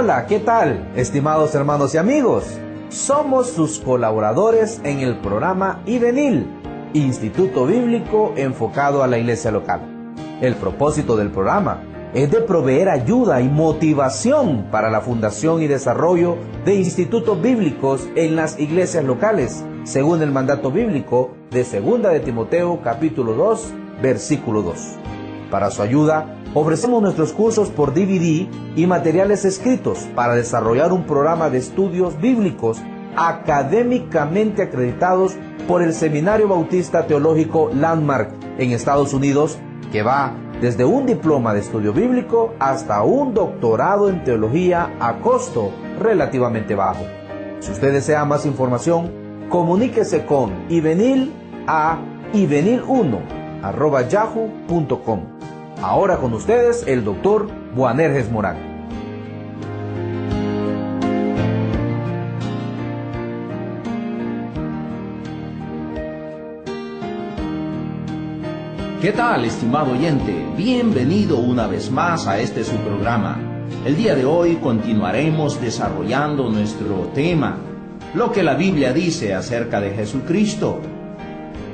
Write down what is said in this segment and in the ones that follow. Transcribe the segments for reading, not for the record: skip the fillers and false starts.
Hola, ¿qué tal, estimados hermanos y amigos? Somos sus colaboradores en el programa IBENIL, Instituto Bíblico enfocado a la iglesia local. El propósito del programa es de proveer ayuda y motivación para la fundación y desarrollo de institutos bíblicos en las iglesias locales, según el mandato bíblico de 2 de Timoteo capítulo 2, versículo 2. Para su ayuda, ofrecemos nuestros cursos por DVD y materiales escritos para desarrollar un programa de estudios bíblicos académicamente acreditados por el Seminario Bautista Teológico Landmark en Estados Unidos, que va desde un diploma de estudio bíblico hasta un doctorado en teología a costo relativamente bajo. Si usted desea más información, comuníquese con IBENIL a ibenil1@yahoo.com. Ahora con ustedes el doctor Boanerges Morán. ¿Qué tal, estimado oyente? Bienvenido una vez más a este su programa. El día de hoy continuaremos desarrollando nuestro tema, lo que la Biblia dice acerca de Jesucristo.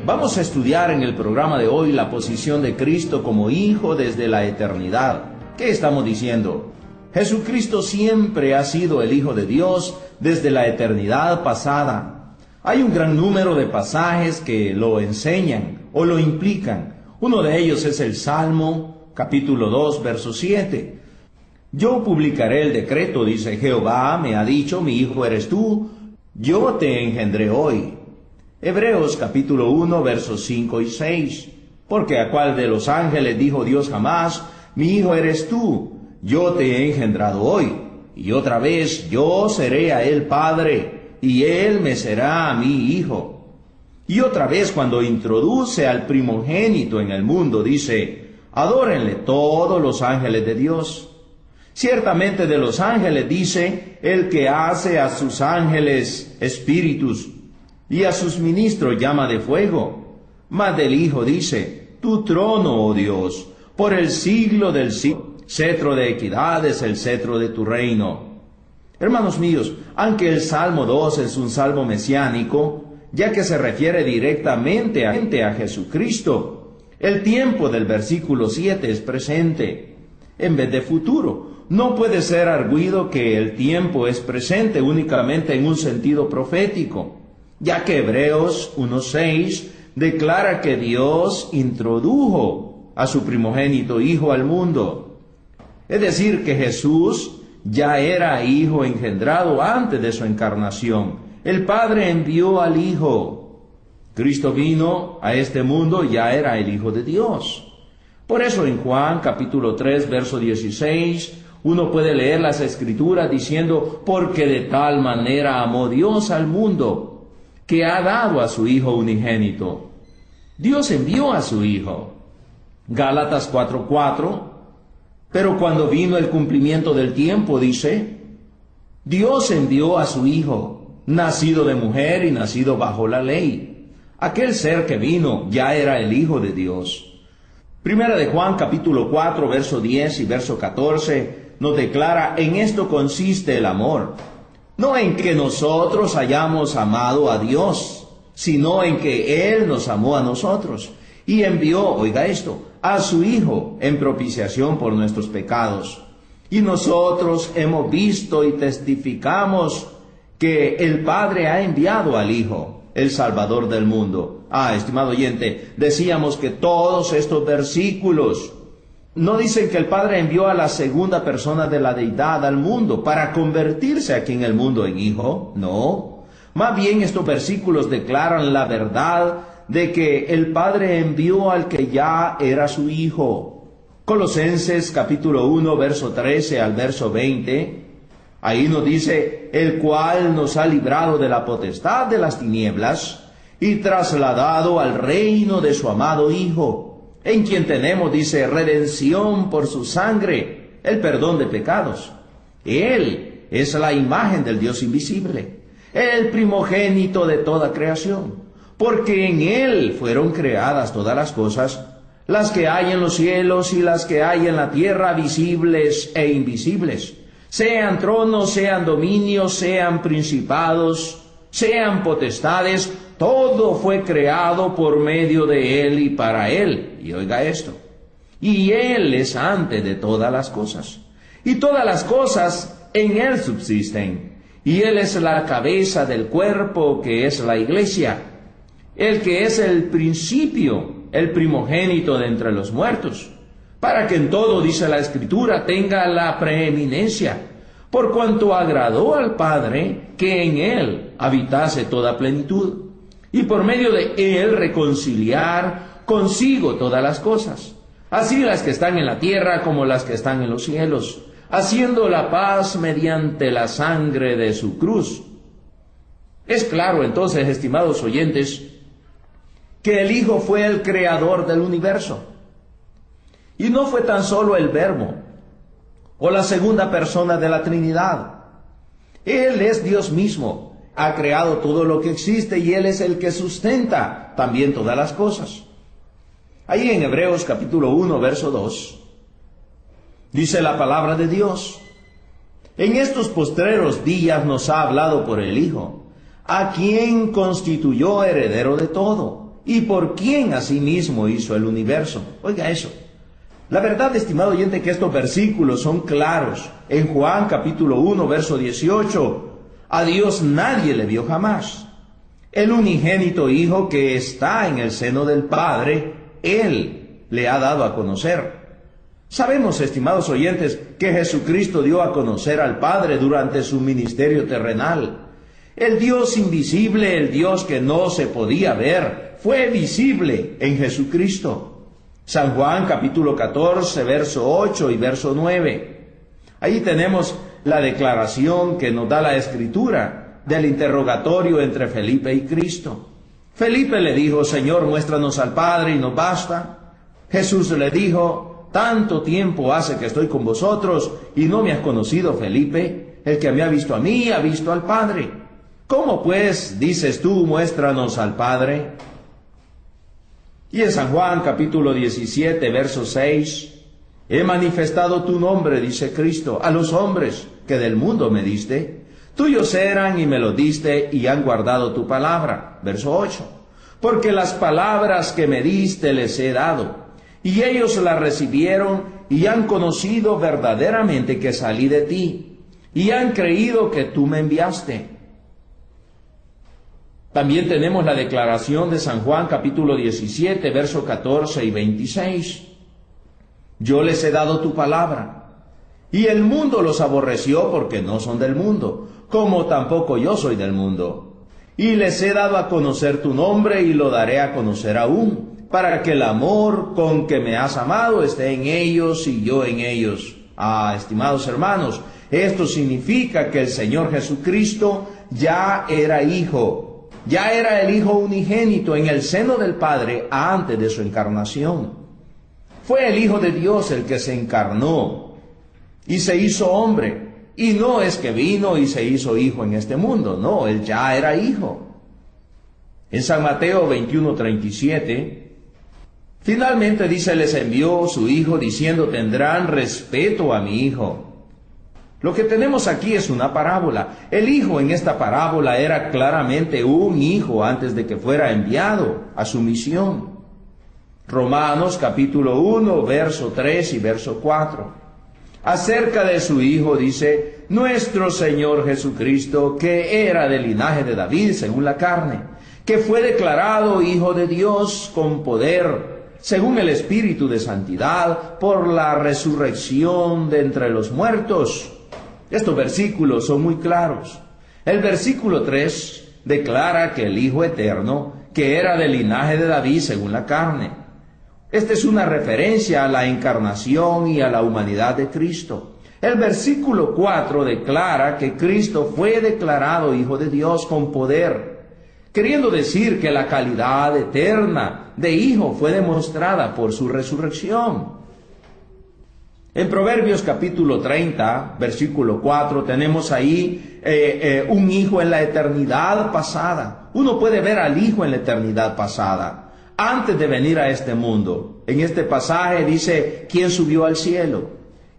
Vamos a estudiar en el programa de hoy la posición de Cristo como Hijo desde la eternidad. ¿Qué estamos diciendo? Jesucristo siempre ha sido el Hijo de Dios desde la eternidad pasada. Hay un gran número de pasajes que lo enseñan o lo implican. Uno de ellos es el Salmo, capítulo 2, verso 7. Yo publicaré el decreto, dice Jehová, me ha dicho, mi hijo eres tú, yo te engendré hoy. Hebreos, capítulo 1, versos 5 y 6. Porque a cuál de los ángeles dijo Dios jamás, mi hijo eres tú, yo te he engendrado hoy. Y otra vez, yo seré a él padre, y él me será a mí hijo. Y otra vez cuando introduce al primogénito en el mundo, dice, adórenle todos los ángeles de Dios. Ciertamente de los ángeles dice, el que hace a sus ángeles espíritus, y a sus ministros llama de fuego. Mas del Hijo dice, tu trono, oh Dios, por el siglo del siglo, cetro de equidad es el cetro de tu reino. Hermanos míos, aunque el Salmo 2 es un salmo mesiánico, ya que se refiere directamente a Jesucristo, el tiempo del versículo 7 es presente, en vez de futuro. No puede ser arguido que el tiempo es presente únicamente en un sentido profético, ya que Hebreos 1:6 declara que Dios introdujo a su primogénito Hijo al mundo. Es decir, que Jesús ya era Hijo engendrado antes de su encarnación. El Padre envió al Hijo. Cristo vino a este mundo y ya era el Hijo de Dios. Por eso en Juan capítulo 3, verso 16, uno puede leer las Escrituras diciendo, porque de tal manera amó Dios al mundo, que ha dado a su Hijo unigénito. Dios envió a su Hijo. Gálatas 4:4, pero cuando vino el cumplimiento del tiempo, dice, Dios envió a su Hijo, nacido de mujer y nacido bajo la ley. Aquel ser que vino ya era el Hijo de Dios. Primera de Juan capítulo 4, verso 10 y verso 14 nos declara, en esto consiste el amor, no en que nosotros hayamos amado a Dios, sino en que Él nos amó a nosotros y envió, oiga esto, a su Hijo en propiciación por nuestros pecados. Y nosotros hemos visto y testificamos que el Padre ha enviado al Hijo, el Salvador del mundo. Estimado oyente, decíamos que todos estos versículos no dicen que el Padre envió a la segunda persona de la deidad al mundo para convertirse aquí en el mundo en Hijo. No. Más bien estos versículos declaran la verdad de que el Padre envió al que ya era su Hijo. Colosenses capítulo 1, verso 13 al verso 20, ahí nos dice, el cual nos ha librado de la potestad de las tinieblas y trasladado al reino de su amado Hijo, en quien tenemos, dice, redención por su sangre, el perdón de pecados. Él es la imagen del Dios invisible, el primogénito de toda creación, porque en Él fueron creadas todas las cosas, las que hay en los cielos y las que hay en la tierra, visibles e invisibles, sean tronos, sean dominios, sean principados, sean potestades, todo fue creado por medio de Él y para Él. Y oiga esto, y Él es antes de todas las cosas, y todas las cosas en Él subsisten, y Él es la cabeza del cuerpo que es la iglesia, el que es el principio, el primogénito de entre los muertos, para que en todo, dice la Escritura, tenga la preeminencia, por cuanto agradó al Padre que en Él habitase toda plenitud, y por medio de Él reconciliar consigo todas las cosas, así las que están en la tierra como las que están en los cielos, haciendo la paz mediante la sangre de su cruz. Es claro entonces, estimados oyentes, que el Hijo fue el creador del universo. Y no fue tan solo el Verbo, o la segunda persona de la Trinidad. Él es Dios mismo, ha creado todo lo que existe y Él es el que sustenta también todas las cosas. Ahí en Hebreos capítulo 1, verso 2, dice la palabra de Dios: en estos postreros días nos ha hablado por el Hijo, a quien constituyó heredero de todo, y por quien asimismo hizo el universo. Oiga eso. La verdad, estimado oyente, que estos versículos son claros. En Juan capítulo 1, verso 18, a Dios nadie le vio jamás. El unigénito Hijo que está en el seno del Padre, Él le ha dado a conocer. Sabemos, estimados oyentes, que Jesucristo dio a conocer al Padre durante su ministerio terrenal. El Dios invisible, el Dios que no se podía ver, fue visible en Jesucristo. San Juan capítulo 14, verso 8 y verso 9. Ahí tenemos la declaración que nos da la Escritura del interrogatorio entre Felipe y Cristo. Felipe le dijo: Señor, muéstranos al Padre y nos basta. Jesús le dijo: tanto tiempo hace que estoy con vosotros y no me has conocido, Felipe. El que me ha visto a mí, ha visto al Padre. ¿Cómo pues dices tú, muéstranos al Padre? Y en San Juan capítulo 17, verso 6, he manifestado tu nombre, dice Cristo, a los hombres que del mundo me diste. Tuyos eran y me lo diste y han guardado tu palabra. Verso 8, porque las palabras que me diste les he dado, y ellos las recibieron y han conocido verdaderamente que salí de ti, y han creído que tú me enviaste. También tenemos la declaración de San Juan capítulo 17, verso 14 y 26. Yo les he dado tu palabra, y el mundo los aborreció porque no son del mundo, como tampoco yo soy del mundo. Y les he dado a conocer tu nombre y lo daré a conocer aún, para que el amor con que me has amado esté en ellos y yo en ellos. Estimados hermanos, esto significa que el Señor Jesucristo ya era Hijo. Ya era el Hijo unigénito en el seno del Padre antes de su encarnación. Fue el Hijo de Dios el que se encarnó y se hizo hombre. Y no es que vino y se hizo hijo en este mundo, no, Él ya era Hijo. En San Mateo 21:37, finalmente dice: les envió su Hijo diciendo: tendrán respeto a mi Hijo. Lo que tenemos aquí es una parábola. El Hijo en esta parábola era claramente un hijo antes de que fuera enviado a su misión. Romanos capítulo 1, verso 3 y verso 4. Acerca de su Hijo dice: nuestro Señor Jesucristo, que era del linaje de David según la carne, que fue declarado Hijo de Dios con poder, según el Espíritu de santidad, por la resurrección de entre los muertos. Estos versículos son muy claros. El versículo 3 declara que el Hijo eterno, que era del linaje de David según la carne. Esta es una referencia a la encarnación y a la humanidad de Cristo. El versículo 4 declara que Cristo fue declarado Hijo de Dios con poder, queriendo decir que la calidad eterna de Hijo fue demostrada por su resurrección. En Proverbios capítulo 30, versículo 4, tenemos ahí un hijo en la eternidad pasada. Uno puede ver al Hijo en la eternidad pasada, antes de venir a este mundo. En este pasaje dice: ¿quién subió al cielo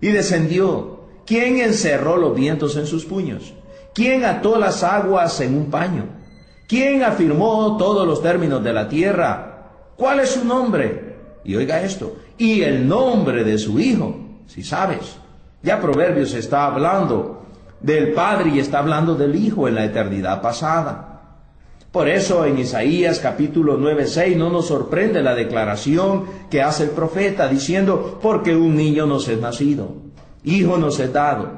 y descendió? ¿Quién encerró los vientos en sus puños? ¿Quién ató las aguas en un paño? ¿Quién afirmó todos los términos de la tierra? ¿Cuál es su nombre? Y oiga esto, y el nombre de su Hijo, si sabes. Ya Proverbios está hablando del Padre y está hablando del Hijo en la eternidad pasada. Por eso en Isaías capítulo 9:6 no nos sorprende la declaración que hace el profeta diciendo, porque un niño nos es nacido, hijo nos es dado,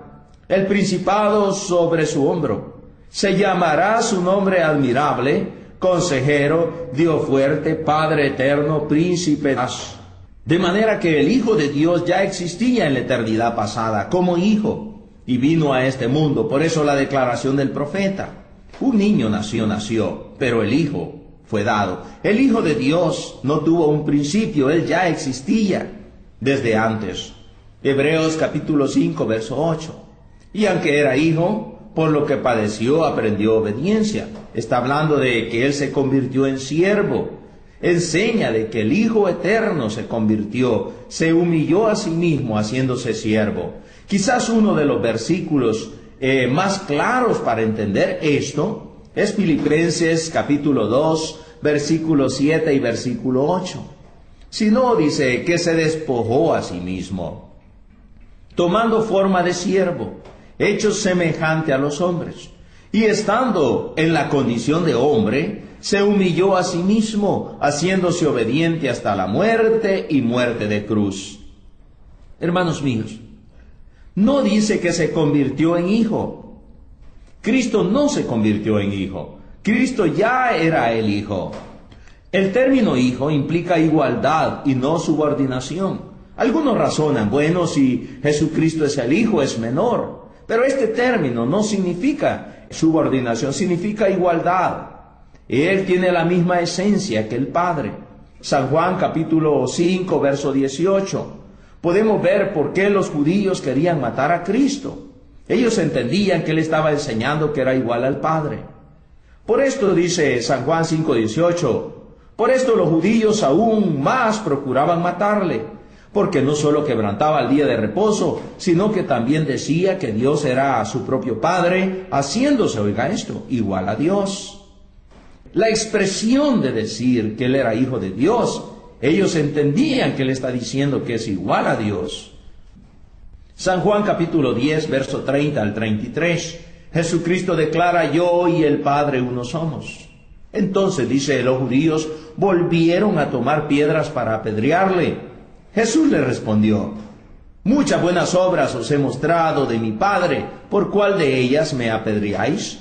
el principado sobre su hombro. Se llamará su nombre admirable, consejero, Dios fuerte, Padre eterno, príncipe de paz. De manera que el Hijo de Dios ya existía en la eternidad pasada como Hijo y vino a este mundo. Por eso la declaración del profeta. Un niño nació, pero el Hijo fue dado. El Hijo de Dios no tuvo un principio, Él ya existía desde antes. Hebreos capítulo 5, verso 8. Y aunque era hijo, por lo que padeció, aprendió obediencia. Está hablando de que Él se convirtió en siervo. Enseña de que el Hijo eterno se convirtió, se humilló a sí mismo haciéndose siervo. Quizás uno de los versículos más claros para entender esto es Filipenses capítulo 2, versículo 7 y versículo 8. Si no, dice que se despojó a sí mismo, tomando forma de siervo, hecho semejante a los hombres, y estando en la condición de hombre, se humilló a sí mismo, haciéndose obediente hasta la muerte y muerte de cruz. Hermanos míos, no dice que se convirtió en hijo. Cristo no se convirtió en hijo. Cristo ya era el Hijo. El término hijo implica igualdad y no subordinación. Algunos razonan, bueno, si Jesucristo es el Hijo, es menor. Pero este término no significa subordinación, significa igualdad. Él tiene la misma esencia que el Padre. San Juan capítulo 5, verso 18. Podemos ver por qué los judíos querían matar a Cristo. Ellos entendían que Él estaba enseñando que era igual al Padre. Por esto dice San Juan 5:18, por esto los judíos aún más procuraban matarle, porque no solo quebrantaba el día de reposo, sino que también decía que Dios era su propio Padre, haciéndose, oiga esto, igual a Dios. La expresión de decir que Él era Hijo de Dios, ellos entendían que Él está diciendo que es igual a Dios. San Juan capítulo 10, verso 30 al 33. Jesucristo declara, yo y el Padre uno somos. Entonces, dice, los judíos volvieron a tomar piedras para apedrearle. Jesús le respondió, muchas buenas obras os he mostrado de mi Padre, ¿por cuál de ellas me apedreáis?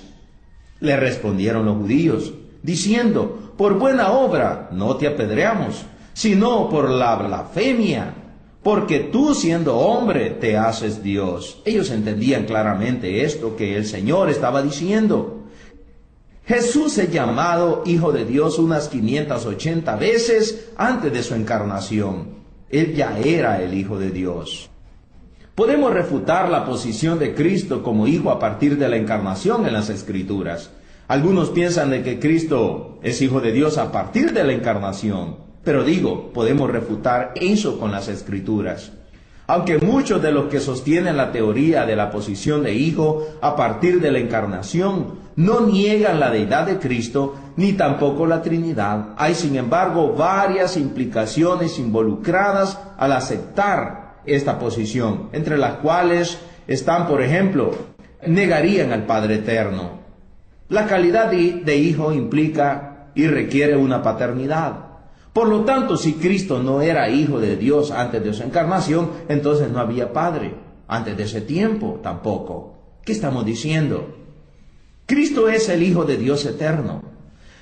Le respondieron los judíos, diciendo, por buena obra no te apedreamos, sino por la blasfemia, porque tú siendo hombre te haces Dios. Ellos entendían claramente esto que el Señor estaba diciendo. Jesús es llamado Hijo de Dios unas 580 veces antes de su encarnación. Él ya era el Hijo de Dios. Podemos refutar la posición de Cristo como Hijo a partir de la encarnación en las Escrituras. Algunos piensan de que Cristo es Hijo de Dios a partir de la encarnación. Pero digo, podemos refutar eso con las Escrituras. Aunque muchos de los que sostienen la teoría de la posición de Hijo a partir de la encarnación no niegan la deidad de Cristo ni tampoco la Trinidad, hay sin embargo varias implicaciones involucradas al aceptar esta posición, entre las cuales están, por ejemplo, negarían al Padre Eterno. La calidad de Hijo implica y requiere una paternidad. Por lo tanto, si Cristo no era Hijo de Dios antes de su encarnación, entonces no había Padre. Antes de ese tiempo tampoco. ¿Qué estamos diciendo? Cristo es el Hijo de Dios eterno.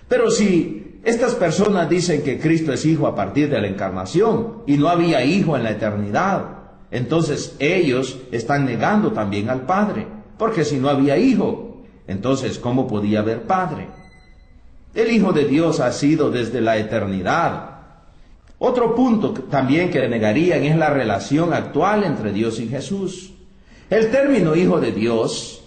Pero si estas personas dicen que Cristo es Hijo a partir de la encarnación y no había Hijo en la eternidad, entonces ellos están negando también al Padre. Porque si no había Hijo, entonces ¿cómo podía haber Padre? El Hijo de Dios ha sido desde la eternidad. Otro punto también que negarían es la relación actual entre Dios y Jesús. El término Hijo de Dios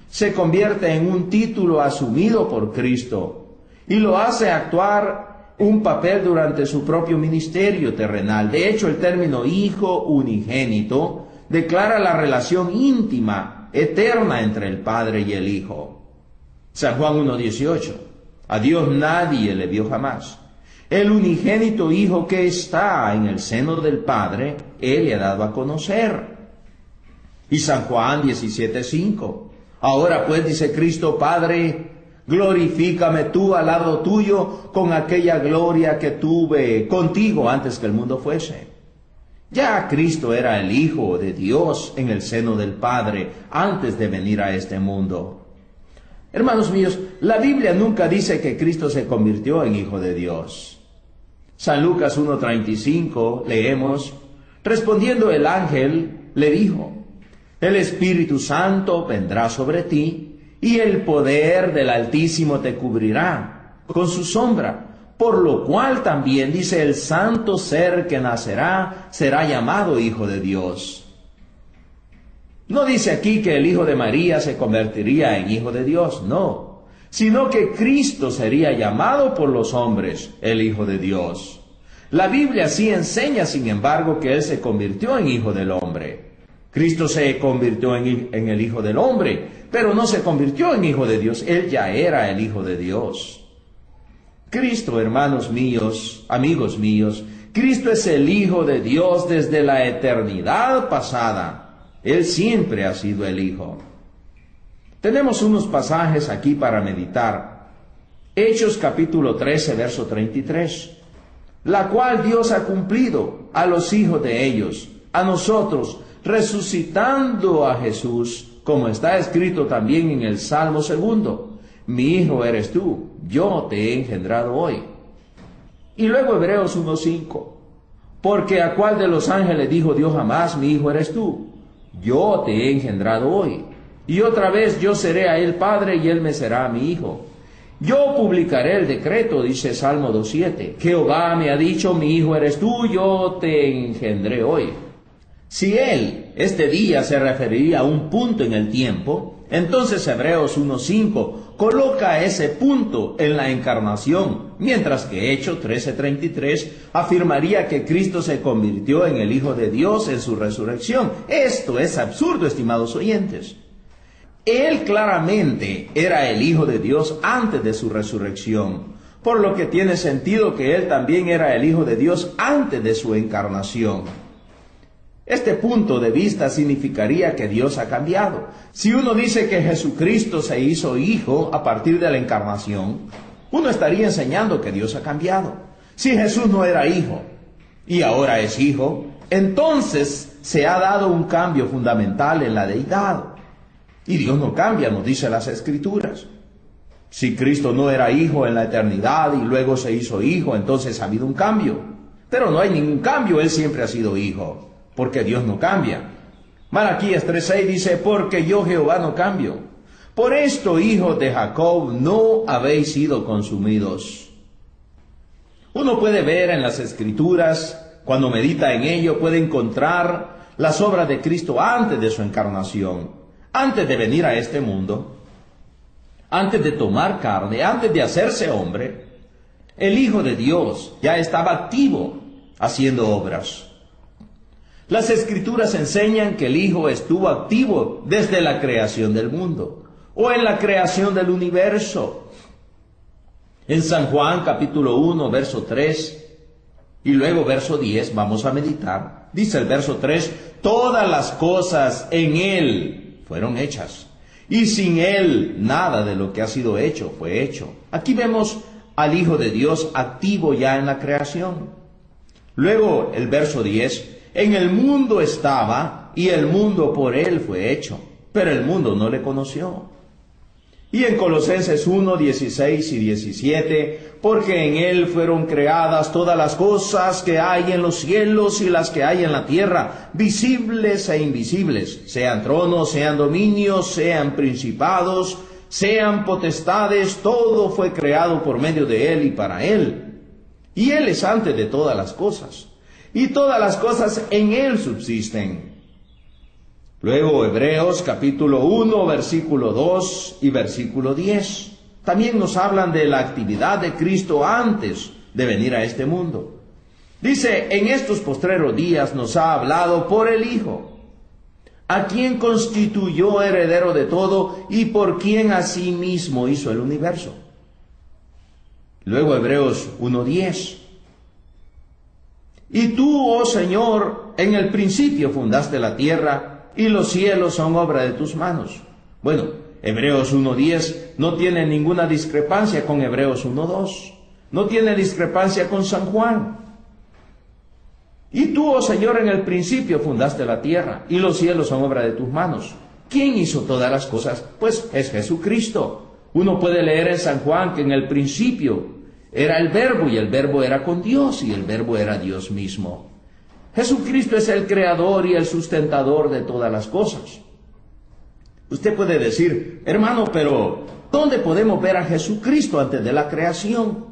se convierte en un título asumido por Cristo y lo hace actuar un papel durante su propio ministerio terrenal. De hecho, el término Hijo unigénito declara la relación íntima, eterna entre el Padre y el Hijo. San Juan 1:18. A Dios nadie le vio jamás. El unigénito Hijo que está en el seno del Padre, Él le ha dado a conocer. Y San Juan 17:5. Ahora pues, dice Cristo, Padre, glorifícame tú al lado tuyo con aquella gloria que tuve contigo antes que el mundo fuese. Ya Cristo era el Hijo de Dios en el seno del Padre antes de venir a este mundo. Hermanos míos, la Biblia nunca dice que Cristo se convirtió en Hijo de Dios. San Lucas 1:35 leemos, respondiendo el ángel, le dijo, el Espíritu Santo vendrá sobre ti, y el poder del Altísimo te cubrirá con su sombra, por lo cual también, dice, el santo ser que nacerá será llamado Hijo de Dios. No dice aquí que el Hijo de María se convertiría en Hijo de Dios, no, sino que Cristo sería llamado por los hombres el Hijo de Dios. La Biblia sí enseña, sin embargo, que Él se convirtió en Hijo del Hombre. Cristo se convirtió en el Hijo del Hombre, pero no se convirtió en Hijo de Dios, Él ya era el Hijo de Dios. Cristo, hermanos míos, amigos míos, Cristo es el Hijo de Dios desde la eternidad pasada. Él siempre ha sido el Hijo. Tenemos unos pasajes aquí para meditar. Hechos capítulo 13, verso 33. La cual Dios ha cumplido a los hijos de ellos, a nosotros, resucitando a Jesús, como está escrito también en el Salmo 2. Mi hijo eres tú, yo te he engendrado hoy. Y luego Hebreos 1:5. Porque a cuál de los ángeles dijo Dios jamás, mi hijo eres tú, yo te he engendrado hoy. Y otra vez yo seré a él padre y él me será mi hijo. Yo publicaré el decreto, dice Salmo 2:7. Jehová me ha dicho, mi hijo eres tú, yo te engendré hoy. Si él, este día, se referiría a un punto en el tiempo, entonces Hebreos 1:5 coloca ese punto en la encarnación, mientras que Hechos 13:33 afirmaría que Cristo se convirtió en el Hijo de Dios en su resurrección. Esto es absurdo, estimados oyentes. Él claramente era el Hijo de Dios antes de su resurrección, por lo que tiene sentido que Él también era el Hijo de Dios antes de su encarnación. Este punto de vista significaría que Dios ha cambiado. Si uno dice que Jesucristo se hizo hijo a partir de la encarnación, uno estaría enseñando que Dios ha cambiado. Si Jesús no era hijo y ahora es hijo, entonces se ha dado un cambio fundamental en la deidad. Y Dios no cambia, nos dice las Escrituras. Si Cristo no era hijo en la eternidad y luego se hizo hijo, entonces ha habido un cambio. Pero no hay ningún cambio, Él siempre ha sido hijo, porque Dios no cambia. Malaquías 3:6 dice, porque yo Jehová no cambio. Por esto, hijos de Jacob, no habéis sido consumidos. Uno puede ver en las Escrituras, cuando medita en ello, puede encontrar las obras de Cristo antes de su encarnación, antes de venir a este mundo, antes de tomar carne, antes de hacerse hombre. El Hijo de Dios ya estaba activo haciendo obras. Las Escrituras enseñan que el Hijo estuvo activo desde la creación del mundo, o en la creación del universo. En San Juan capítulo 1, verso 3, y luego verso 10, vamos a meditar. Dice el verso 3, todas las cosas en Él fueron hechas, y sin Él nada de lo que ha sido hecho fue hecho. Aquí vemos al Hijo de Dios activo ya en la creación. Luego el verso 10, en el mundo estaba, y el mundo por Él fue hecho, pero el mundo no le conoció. Y en Colosenses 1, 16 y 17, porque en Él fueron creadas todas las cosas que hay en los cielos y las que hay en la tierra, visibles e invisibles, sean tronos, sean dominios, sean principados, sean potestades, todo fue creado por medio de Él y para Él. Y Él es antes de todas las cosas, y todas las cosas en Él subsisten. Luego Hebreos capítulo 1, versículo 2 y versículo 10. También nos hablan de la actividad de Cristo antes de venir a este mundo. Dice, en estos postreros días nos ha hablado por el Hijo, a quien constituyó heredero de todo y por quien asimismo hizo el universo. Luego Hebreos 1:10. Y tú, oh Señor, en el principio fundaste la tierra, y los cielos son obra de tus manos. Bueno, Hebreos 1:10 no tiene ninguna discrepancia con Hebreos 1:2. No tiene discrepancia con San Juan. Y tú, oh Señor, en el principio fundaste la tierra, y los cielos son obra de tus manos. ¿Quién hizo todas las cosas? Pues es Jesucristo. Uno puede leer en San Juan que en el principio era el Verbo, y el Verbo era con Dios, y el Verbo era Dios mismo. Jesucristo es el creador y el sustentador de todas las cosas. Usted puede decir, hermano, pero ¿dónde podemos ver a Jesucristo antes de la creación?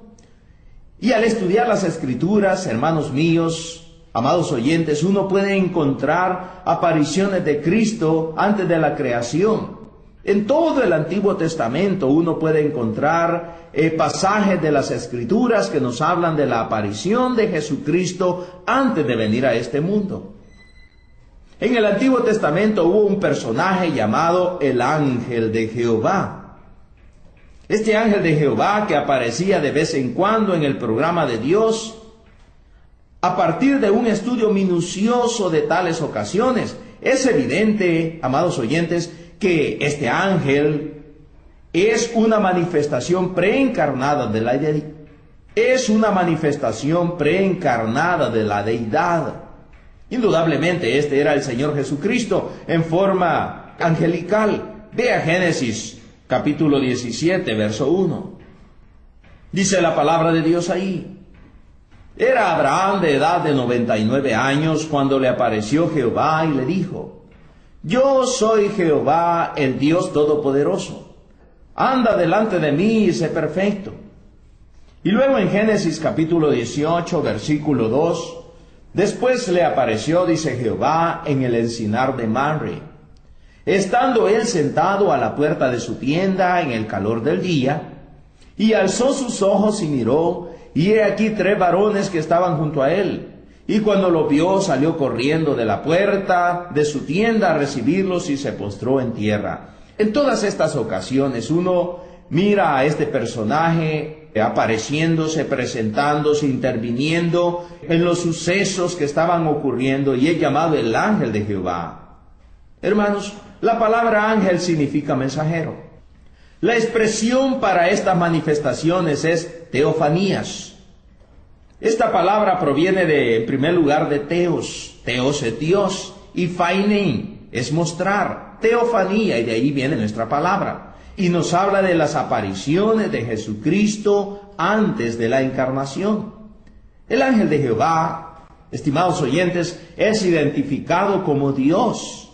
Y al estudiar las Escrituras, hermanos míos, amados oyentes, uno puede encontrar apariciones de Cristo antes de la creación. En todo el Antiguo Testamento uno puede encontrar pasajes de las Escrituras que nos hablan de la aparición de Jesucristo antes de venir a este mundo. En el Antiguo Testamento hubo un personaje llamado el ángel de Jehová. Este ángel de Jehová que aparecía de vez en cuando en el programa de Dios, a partir de un estudio minucioso de tales ocasiones, es evidente, amados oyentes, que este ángel es una manifestación preencarnada de la deidad. Es una manifestación preencarnada de la deidad. Indudablemente este era el Señor Jesucristo en forma angelical. Vea Génesis capítulo 17, verso 1. Dice la palabra de Dios ahí. Era Abraham de edad de 99 años cuando le apareció Jehová y le dijo: Yo soy Jehová, el Dios Todopoderoso. Anda delante de mí y sé perfecto. Y luego en Génesis capítulo 18, versículo 2, después le apareció, dice Jehová, en el encinar de Mamre, estando él sentado a la puerta de su tienda en el calor del día, y alzó sus ojos y miró, y he aquí 3 varones que estaban junto a él. Y cuando lo vio, salió corriendo de la puerta de su tienda a recibirlos y se postró en tierra. En todas estas ocasiones uno mira a este personaje apareciéndose, presentándose, interviniendo en los sucesos que estaban ocurriendo, y es llamado el ángel de Jehová. Hermanos, la palabra ángel significa mensajero. La expresión para estas manifestaciones es teofanías. Esta palabra proviene en primer lugar de teos. Teos es Dios, y phainein es mostrar, teofanía, y de ahí viene nuestra palabra. Y nos habla de las apariciones de Jesucristo antes de la encarnación. El ángel de Jehová, estimados oyentes, es identificado como Dios.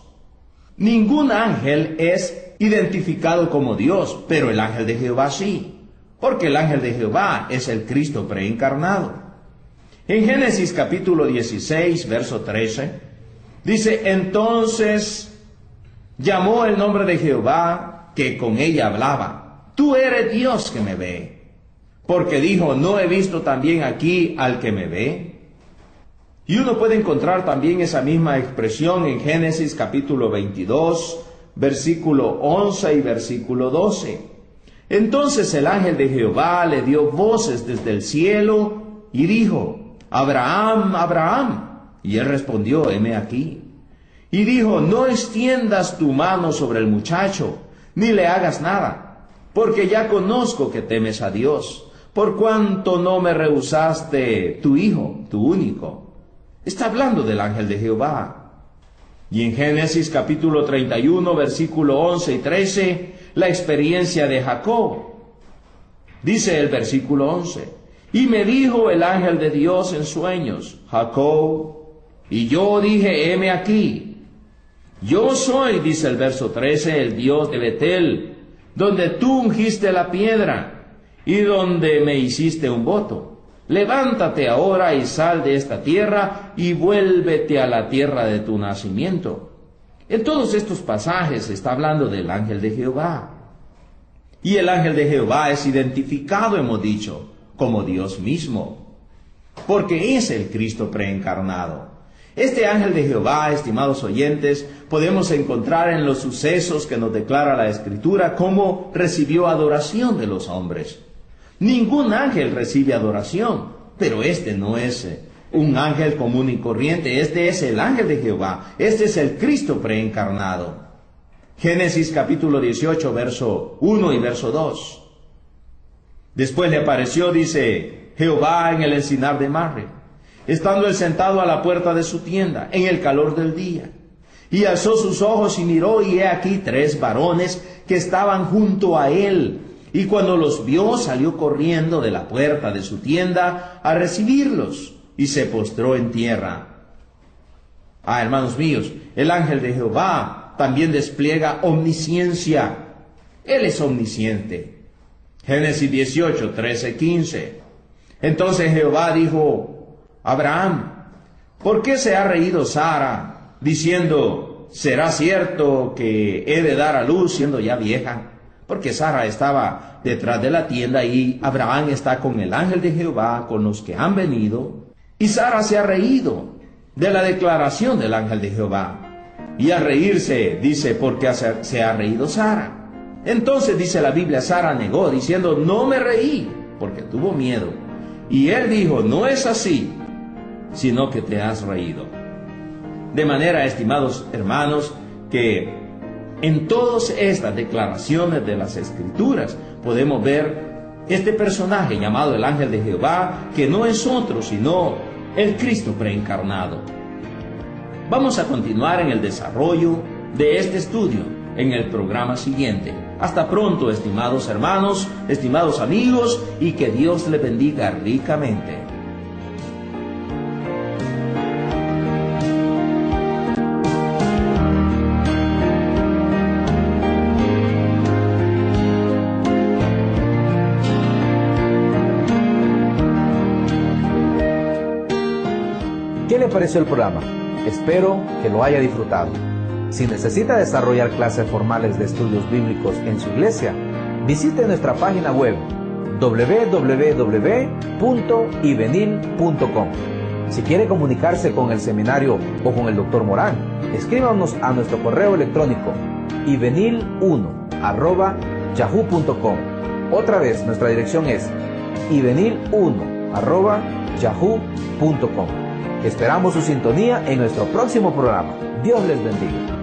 Ningún ángel es identificado como Dios, pero el ángel de Jehová sí, porque el ángel de Jehová es el Cristo preencarnado. En Génesis capítulo 16, verso 13, dice: Entonces llamó el nombre de Jehová, que con ella hablaba: Tú eres Dios que me ve. Porque dijo: No he visto también aquí al que me ve. Y uno puede encontrar también esa misma expresión en Génesis capítulo 22, versículo 11 y versículo 12. Entonces el ángel de Jehová le dio voces desde el cielo y dijo: Abraham, Abraham. Y él respondió: heme aquí. Y dijo: No extiendas tu mano sobre el muchacho, ni le hagas nada, porque ya conozco que temes a Dios, por cuanto no me rehusaste tu hijo, tu único. Está hablando del ángel de Jehová. Y en Génesis capítulo 31, versículo 11 y 13, la experiencia de Jacob. Dice el versículo 11: Y me dijo el ángel de Dios en sueños: Jacob. Y yo dije: heme aquí. Yo soy, dice el verso 13, el Dios de Betel, donde tú ungiste la piedra y donde me hiciste un voto. Levántate ahora y sal de esta tierra y vuélvete a la tierra de tu nacimiento. En todos estos pasajes está hablando del ángel de Jehová. Y el ángel de Jehová es identificado, hemos dicho, como Dios mismo, porque es el Cristo preencarnado. Este ángel de Jehová, estimados oyentes, podemos encontrar en los sucesos que nos declara la Escritura cómo recibió adoración de los hombres. Ningún ángel recibe adoración, pero este no es un ángel común y corriente. Este es el ángel de Jehová. Este es el Cristo preencarnado. Génesis capítulo 18, verso 1 y verso 2. Después le apareció, dice, Jehová en el encinar de Mamre, estando él sentado a la puerta de su tienda, en el calor del día. Y alzó sus ojos y miró, y he aquí 3 varones que estaban junto a él. Y cuando los vio, salió corriendo de la puerta de su tienda a recibirlos, y se postró en tierra. Hermanos míos, el ángel de Jehová también despliega omnisciencia. Él es omnisciente. Génesis 18, 13, 15. Entonces Jehová dijo, Abraham, ¿por qué se ha reído Sara, diciendo, ¿será cierto que he de dar a luz siendo ya vieja? Porque Sara estaba detrás de la tienda y Abraham está con el ángel de Jehová, con los que han venido. Y Sara se ha reído de la declaración del ángel de Jehová. Y al reírse, dice, ¿por qué se ha reído Sara? Entonces dice la Biblia, Sara negó, diciendo, no me reí, porque tuvo miedo. Y él dijo, no es así, sino que te has reído. De manera, estimados hermanos, que en todas estas declaraciones de las Escrituras podemos ver este personaje llamado el ángel de Jehová, que no es otro sino el Cristo preencarnado. Vamos a continuar en el desarrollo de este estudio en el programa siguiente. Hasta pronto, estimados hermanos, estimados amigos, y que Dios les bendiga ricamente. ¿Qué le pareció el programa? Espero que lo haya disfrutado. Si necesita desarrollar clases formales de estudios bíblicos en su iglesia, visite nuestra página web www.ivenil.com. Si quiere comunicarse con el seminario o con el Dr. Morán, escríbanos a nuestro correo electrónico ivenil1@yahoo.com. Otra vez, nuestra dirección es ivenil1@yahoo.com. Esperamos su sintonía en nuestro próximo programa. Dios les bendiga.